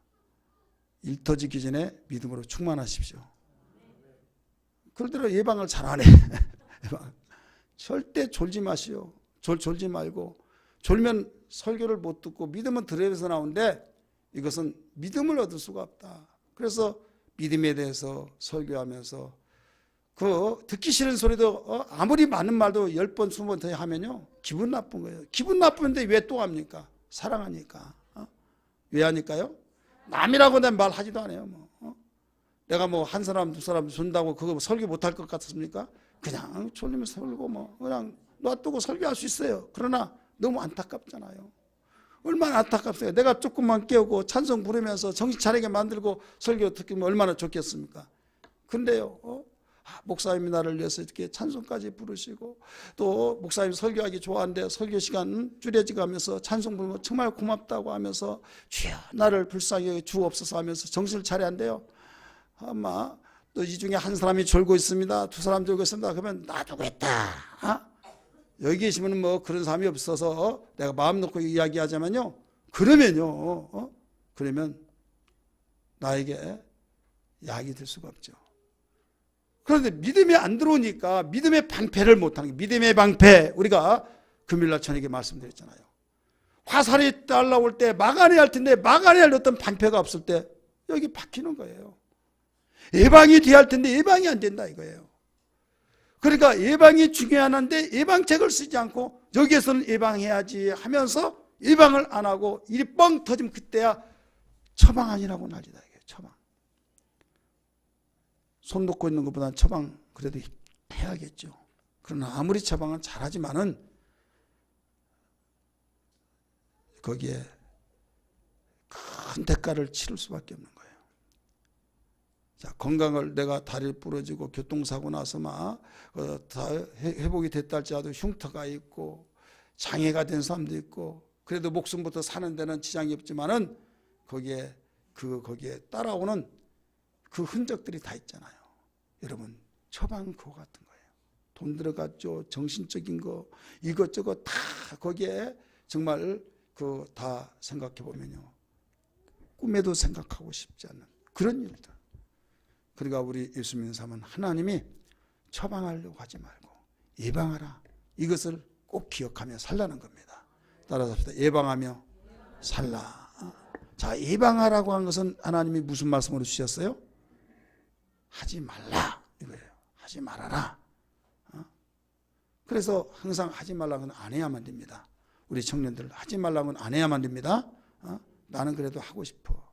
일 터지기 전에 믿음으로 충만하십시오. 그러더라도 예방을 잘 안 해. 절대 졸지 마시오. 졸지 말고. 졸면 설교를 못 듣고 믿음은 들에서 나오는데 이것은 믿음을 얻을 수가 없다. 그래서 믿음에 대해서 설교하면서 듣기 싫은 소리도 아무리 많은 말도 10번, 20번 더 하면요 기분 나쁜 거예요. 기분 나쁜데 왜 또 합니까? 사랑하니까. 왜 하니까요? 남이라고 난 말하지도 않아요. 내가 한 사람, 두 사람 준다고 그거 설교 못할 것 같습니까? 그냥 졸리면 설고 그냥 놔두고 설교할 수 있어요. 그러나 너무 안타깝잖아요. 얼마나 안타깝어요. 내가 조금만 깨우고 찬송 부르면서 정신 차리게 만들고 설교 듣기면 얼마나 좋겠습니까? 근데요, 목사님이 나를 위해서 이렇게 찬송까지 부르시고, 또 목사님 설교하기 좋아하는데 설교 시간 줄여지가면서 찬송 부르면 정말 고맙다고 하면서 주여 나를 불쌍히 여겨 주옵소서 하면서 정신을 차려야 한대요. 아마 또 이 중에 한 사람이 졸고 있습니다. 두 사람 졸고 있습니다. 그러면 놔두겠다. 여기 계시면 뭐 그런 사람이 없어서 내가 마음 놓고 이야기하자면요, 그러면요, 그러면 나에게 약이 될 수가 없죠. 그런데 믿음이 안 들어오니까 믿음의 방패를 못하는 게, 믿음의 방패, 우리가 금요일날 저녁에 말씀드렸잖아요. 화살이 날라올 때 막아내야 할 텐데 막아내야 할 어떤 방패가 없을 때 여기 박히는 거예요. 예방이 돼야 할 텐데 예방이 안 된다 이거예요. 그러니까 예방이 중요한데 예방책을 쓰지 않고 여기에서는 예방해야지 하면서 예방을 안 하고 일이 뻥 터지면 그때야 처방 아니라고 난리다 이게. 처방. 손 놓고 있는 것보다는 처방 그래도 해야겠죠. 그러나 아무리 처방은 잘하지만은 거기에 큰 대가를 치를 수밖에 없는 거예요. 자, 건강을 내가 다리를 부러지고 교통사고 나서 막 다 회복이 됐다 할지라도 흉터가 있고 장애가 된 사람도 있고, 그래도 목숨부터 사는 데는 지장이 없지만은 거기에 따라오는 그 흔적들이 다 있잖아요. 여러분, 처방 그거 같은 거예요. 돈 들어갔죠. 정신적인 거 이것저것 다 거기에 정말 다 생각해 보면요, 꿈에도 생각하고 싶지 않는 그런 일들. 그러니까 우리 예수 믿는 사람은 하나님이 처방하려고 하지 말고 예방하라, 이것을 꼭 기억하며 살라는 겁니다. 따라서 합시다. 예방하며 살라. 자, 예방하라고 한 것은 하나님이 무슨 말씀으로 주셨어요? 하지 말라 이거예요. 하지 말아라. 그래서 항상 하지 말라는 건 안 해야만 됩니다. 우리 청년들 하지 말라는 건 안 해야만 됩니다. 나는 그래도 하고 싶어.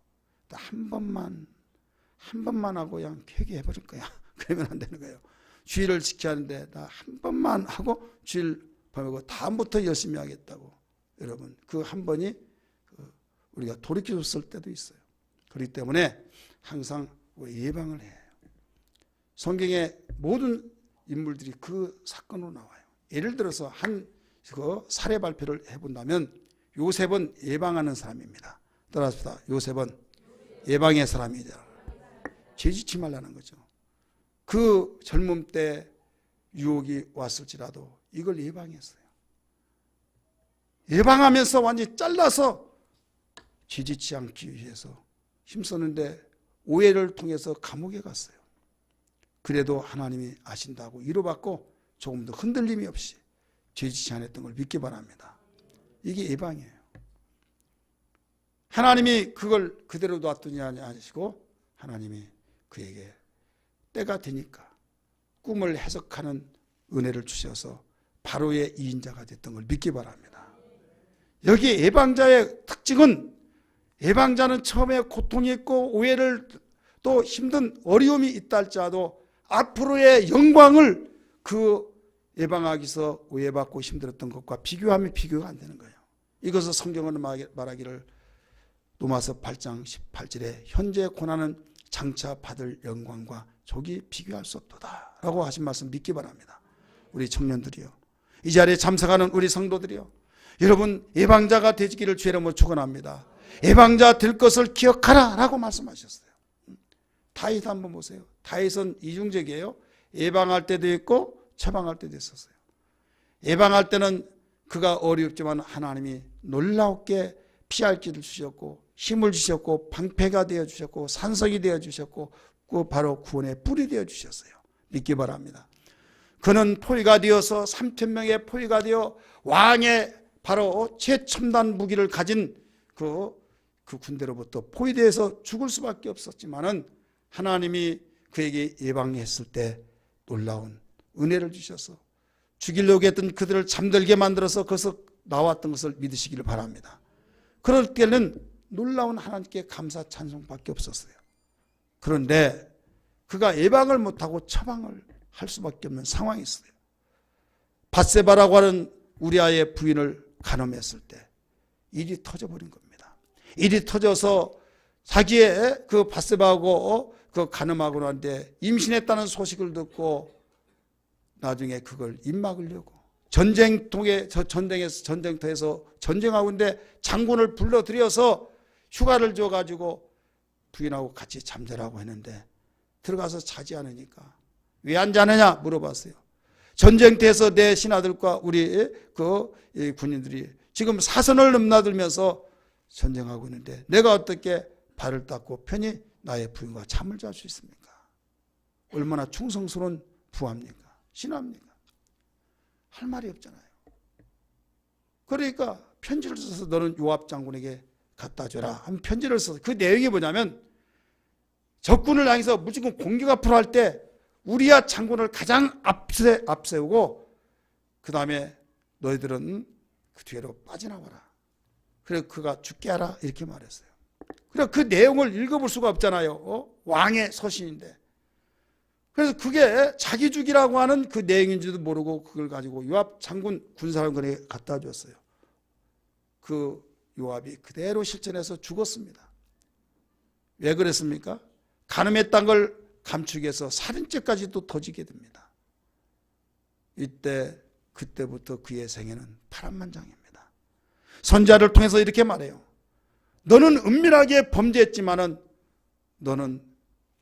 한 번만 하고 그냥 폐기해버릴 거야. 그러면 안 되는 거예요. 주의를 지켜야 하는데 나 한 번만 하고 주의를 범하고 다음부터 열심히 하겠다고. 여러분, 그 한 번이 우리가 돌이켜줬을 때도 있어요. 그렇기 때문에 항상 우리 예방을 해요. 성경의 모든 인물들이 그 사건으로 나와요. 예를 들어서 한 사례 발표를 해본다면 요셉은 예방하는 사람입니다. 따라합시다. 요셉은 예방의 사람이다. 죄짓지 말라는 거죠. 그 젊음 때 유혹이 왔을지라도 이걸 예방했어요. 예방하면서 완전히 잘라서 죄짓지 않기 위해서 힘썼는데 오해를 통해서 감옥에 갔어요. 그래도 하나님이 아신다고 위로받고 조금 더 흔들림이 없이 죄짓지 않았던 걸 믿기 바랍니다. 이게 예방이에요. 하나님이 그걸 그대로 놔두지 않으시고 하나님이 그에게 때가 되니까 꿈을 해석하는 은혜를 주셔서 바로의 이인자가 됐던 걸 믿기 바랍니다. 여기 예방자의 특징은, 예방자는 처음에 고통이 있고 오해를 또 힘든 어려움이 있다 할지라도 앞으로의 영광을 그 예방하기서 오해받고 힘들었던 것과 비교하면 비교가 안 되는 거예요. 이것을 성경은 말하기를 로마서 8장 18절에 현재 고난은 장차 받을 영광과 족이 비교할 수 없도다 라고 하신 말씀 믿기 바랍니다. 우리 청년들이요, 이 자리에 참석하는 우리 성도들이요, 여러분 예방자가 되기를 주의 이름으로 축원합니다. 예방자 될 것을 기억하라 라고 말씀하셨어요. 다윗 한번 보세요. 다윗은 이중적이에요. 예방할 때도 있고 처방할 때도 있었어요. 예방할 때는 그가 어렵지만 하나님이 놀랍게 피할 길을 주셨고 힘을 주셨고 방패가 되어주셨고 산성이 되어주셨고 그 바로 구원의 뿔이 되어주셨어요. 믿기 바랍니다. 그는 포위가 되어서 3,000명의 포위가 되어 왕의 바로 최첨단 무기를 가진 그 군대로부터 포위되어서 죽을 수밖에 없었지만은 하나님이 그에게 예방했을 때 놀라운 은혜를 주셔서 죽이려고 했던 그들을 잠들게 만들어서 거기서 나왔던 것을 믿으시기를 바랍니다. 그럴 때는 놀라운 하나님께 감사 찬송밖에 없었어요. 그런데 그가 예방을 못하고 처방을 할 수밖에 없는 상황이 있어요. 밧세바라고 하는 우리아의 부인을 간음했을 때 일이 터져버린 겁니다. 일이 터져서 자기의 그 바세바하고 그 간음하고 나는데 임신했다는 소식을 듣고 나중에 그걸 입막으려고 전쟁터에서 전쟁하고 있는데 장군을 불러들여서 휴가를 줘가지고 부인하고 같이 잠자라고 했는데 들어가서 자지 않으니까 왜 안 자느냐 물어봤어요. 전쟁터에서 내 신하들과 우리 그 군인들이 지금 사선을 넘나들면서 전쟁하고 있는데 내가 어떻게 발을 닦고 편히 나의 부인과 잠을 잘 수 있습니까? 얼마나 충성스러운 부하입니까? 신하입니까? 할 말이 없잖아요. 그러니까 편지를 써서 너는 요압 장군에게 갖다 줘라 하면 편지를 써서 그 내용이 뭐냐면 적군을 향해서 무조건 공격 앞으로 할 때 우리야 장군을 가장 앞세우고 그 다음에 너희들은 그 뒤로 빠져나와라. 그래 그가 죽게 하라 이렇게 말했어요. 그래 그 내용을 읽어볼 수가 없잖아요. 왕의 서신인데. 그래서 그게 자기 죽이라고 하는 그 내용인지도 모르고 그걸 가지고 요압 장군 군사령관에게 갖다 줬어요. 그 요압이 그대로 실천해서 죽었습니다. 왜 그랬습니까? 간음했던 걸 감추기 위해서 살인죄까지도 터지게 됩니다. 그때부터 그의 생애는 파란만장입니다. 선지자를 통해서 이렇게 말해요. 너는 은밀하게 범죄했지만은 너는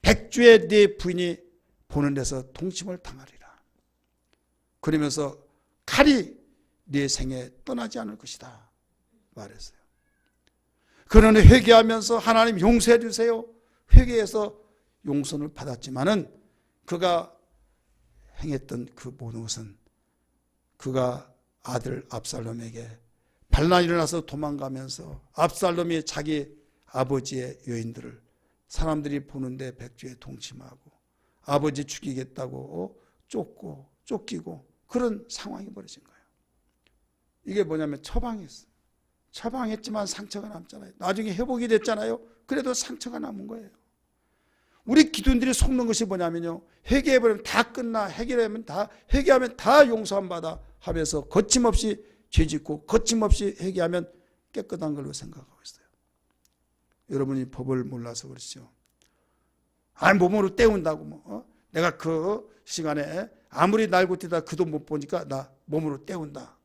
백주에 네 부인이 보는 데서 동침을 당하리라. 그러면서 칼이 네 생에 떠나지 않을 것이다 말했어요. 그는 회개하면서 하나님 용서해 주세요. 회개해서 용서를 받았지만은 그가 행했던 그 모든 것은 그가 아들 압살롬에게 반란이 일어나서 도망가면서 압살롬이 자기 아버지의 여인들을 사람들이 보는데 백주에 동침하고 아버지 죽이겠다고 쫓기고 그런 상황이 벌어진 거예요. 이게 뭐냐면 처방했어요. 처방했지만 상처가 남잖아요. 나중에 회복이 됐잖아요. 그래도 상처가 남은 거예요. 우리 기도인들이 속는 것이 뭐냐면요. 회개해버리면 다 끝나. 회개하면 다 용서함 받아 하면서 거침없이 죄짓고 거침없이 회개하면 깨끗한 걸로 생각하고 있어요. 여러분이 법을 몰라서 그렇죠. 몸으로 때운다고 내가 그 시간에 아무리 날고 뛰다 그도 못 보니까 나 몸으로 때운다.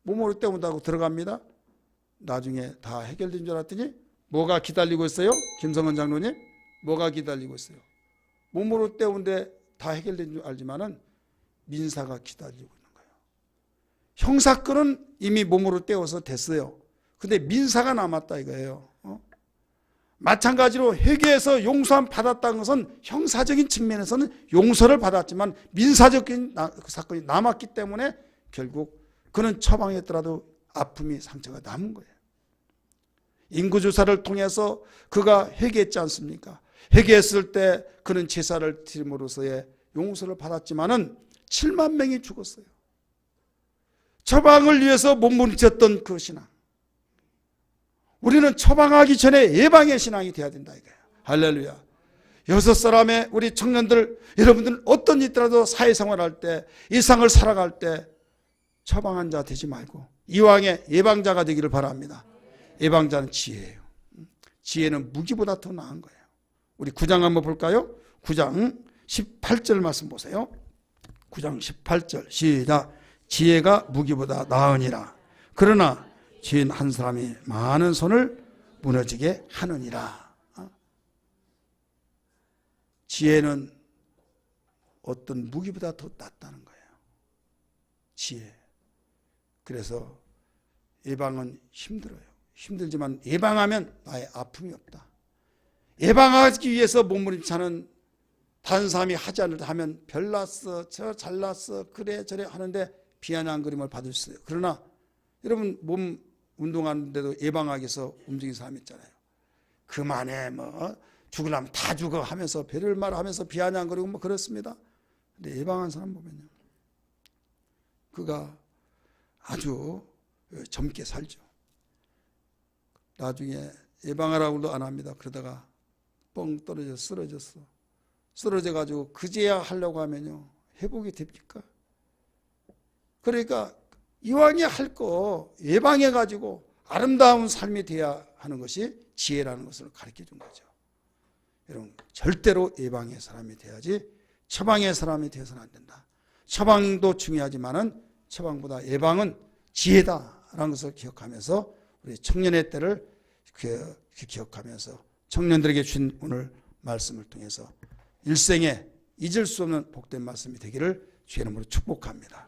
몸으로 때운다고 들어갑니다. 나중에 다 해결된 줄 알았더니 뭐가 기다리고 있어요? 김성원 장로님? 뭐가 기다리고 있어요? 몸으로 때운데 다 해결된 줄 알지만은 민사가 기다리고 있는 거예요. 형사건은 이미 몸으로 때워서 됐어요. 근데 민사가 남았다 이거예요. 마찬가지로 회개해서 용서함 받았다는 것은 형사적인 측면에서는 용서를 받았지만 민사적인 사건이 남았기 때문에 결국 그는 처방했더라도 아픔이 상처가 남은 거예요. 인구조사를 통해서 그가 회개했지 않습니까? 회개했을 때 그는 제사를 드림으로써의 용서를 받았지만은 7만 명이 죽었어요. 처방을 위해서 몸부림쳤던 그 신앙. 우리는 처방하기 전에 예방의 신앙이 돼야 된다 이거예요. 할렐루야. 6사람의 우리 청년들, 여러분들은 어떤 일 있더라도 사회생활할 때, 일상을 살아갈 때 처방한 자 되지 말고 이왕의 예방자가 되기를 바랍니다. 예방자는 지혜예요. 지혜는 무기보다 더 나은 거예요. 우리 9장 한번 볼까요? 9장 18절 말씀 보세요. 9장 18절 시작. 지혜가 무기보다 나으니라. 그러나 지인 한 사람이 많은 손을 무너지게 하느니라. 지혜는 어떤 무기보다 더 낫다는 거예요. 지혜. 그래서 예방은 힘들어요. 힘들지만 예방하면 나의 아픔이 없다. 예방하기 위해서 몸부림치는 다른 사람이 하지 않을 하면 별났어, 저 잘났어, 그래 저래 하는데 비아냥거림을 받을 수 있어요. 그러나 여러분 몸 운동하는데도 예방하기 위해서 움직이는 사람 있잖아요. 그만해 죽으려면 다 죽어 하면서 별을 말하면서 비아냥거리고 그렇습니다. 근데 예방한 사람 보면요, 그가 아주 젊게 살죠. 나중에 예방하라고도 안 합니다. 그러다가 뻥 떨어져 쓰러졌어. 쓰러져가지고 그제야 하려고 하면요 회복이 됩니까? 그러니까 이왕에 할 거 예방해가지고 아름다운 삶이 되어야 하는 것이 지혜라는 것을 가르쳐 준 거죠. 여러분, 절대로 예방의 사람이 돼야지 처방의 사람이 되어서는 안 된다. 처방도 중요하지만은 처방보다 예방은 지혜다라는 것을 기억하면서 우리 청년의 때를 기억하면서 청년들에게 주신 오늘 말씀을 통해서 일생에 잊을 수 없는 복된 말씀이 되기를 주의 이름으로 축복합니다.